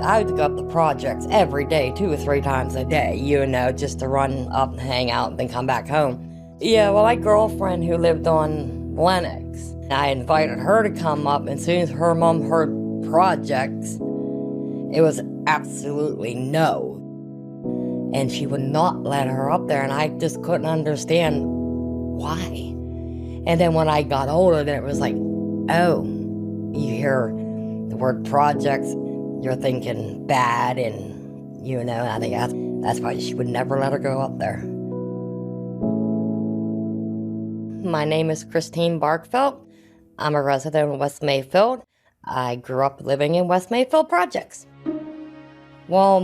I would go up the projects every day, 2 or 3 times a day, just to run up and hang out and then come back home. Yeah, well, my girlfriend who lived on Lennox, I invited her to come up, and as soon as her mom heard projects, it was absolutely no. And she would not let her up there, and I just couldn't understand why. And then when I got older, then it was like, oh, you hear the word projects, you're thinking bad, and I think that's why she would never let her go up there. My name is Christine Barkfelt. I'm a resident of West Mayfield. I grew up living in West Mayfield projects. Well,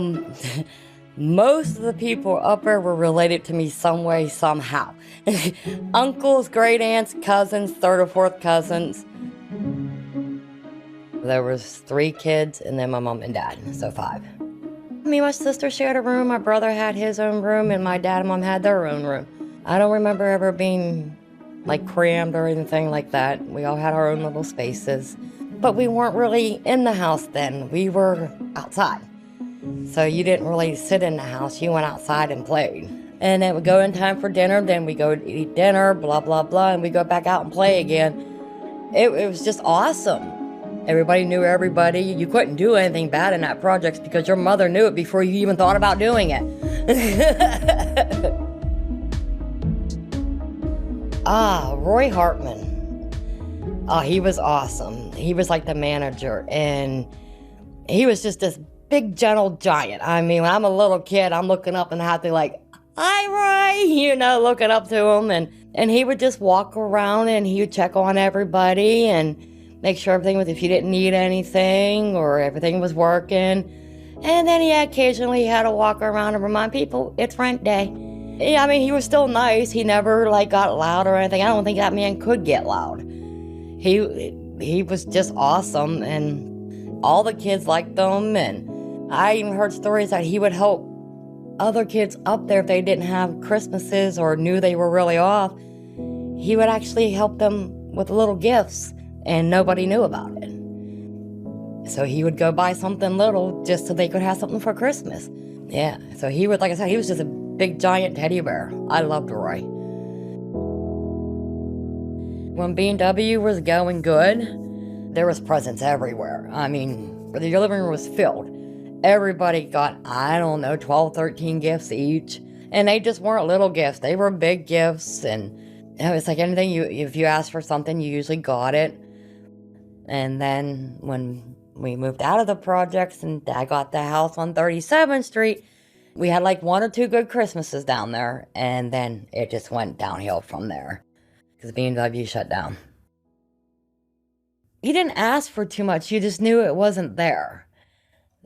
most of the people up there were related to me some way, somehow. Uncles, great aunts, cousins, third or fourth cousins. There was 3 kids, and then my mom and dad, so 5. Me and my sister shared a room, my brother had his own room, and my dad and mom had their own room. I don't remember ever being crammed or anything like that. We all had our own little spaces. But we weren't really in the house then. We were outside. So you didn't really sit in the house. You went outside and played. And it would go in time for dinner. Then we go eat dinner, blah, blah, blah. And we go back out and play again. It was just awesome. Everybody knew everybody. You couldn't do anything bad in that project because your mother knew it before you even thought about doing it. Roy Hartman. Oh, he was awesome. He was like the manager, and he was just this big, gentle giant. I mean, when I'm a little kid, I'm looking up and have to hi, Roy, looking up to him, and he would just walk around and he would check on everybody and make sure everything was, if you didn't need anything or everything was working. And then he occasionally had to walk around and remind people, it's rent day. Yeah, I mean, he was still nice. He never got loud or anything. I don't think that man could get loud. He was just awesome, and all the kids liked him. And I even heard stories that he would help other kids up there if they didn't have Christmases or knew they were really off. He would actually help them with little gifts, and nobody knew about it. So he would go buy something little just so they could have something for Christmas. Yeah, so he would, like I said, he was just a big giant teddy bear. I loved Roy. When B&W was going good, there was presents everywhere. I mean, the living room was filled. Everybody got, 12, 13 gifts each. And they just weren't little gifts. They were big gifts. And it was like anything, if you asked for something, you usually got it. And then when we moved out of the projects and I got the house on 37th Street, we had 1 or 2 good Christmases down there, and then it just went downhill from there because B&W shut down. You didn't ask for too much, you just knew it wasn't there.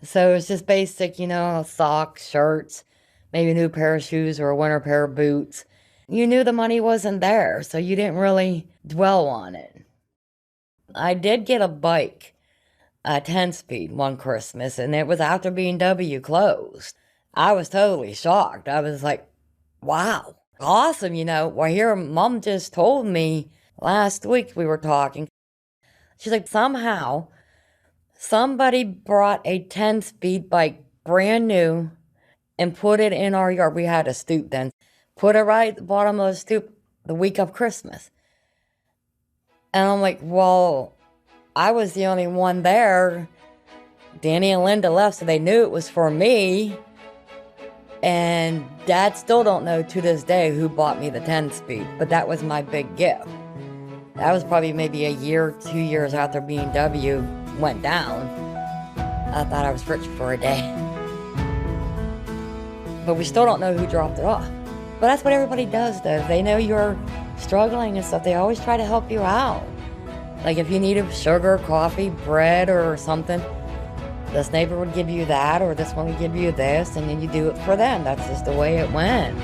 So it was just basic, socks, shirts, maybe a new pair of shoes or a winter pair of boots. You knew the money wasn't there, so you didn't really dwell on it. I did get a bike, a 10-speed one Christmas, and it was after B&W closed. I was totally shocked. I was like, wow, awesome, Well, here, Mom just told me last week we were talking. She's like, somehow, somebody brought a 10-speed bike, brand new, and put it in our yard. We had a stoop then. Put it right at the bottom of the stoop the week of Christmas. And I'm like, well, I was the only one there. Danny and Linda left, so they knew it was for me. And Dad still don't know to this day who bought me the 10-speed, but that was my big gift. That was probably maybe a year, 2 years after B&W went down. I thought I was rich for a day. But we still don't know who dropped it off. But that's what everybody does, though. They know you're struggling and stuff. They always try to help you out. Like if you needed sugar, coffee, bread, or something, this neighbor would give you that, or this one would give you this, and then you do it for them. That's just the way it went.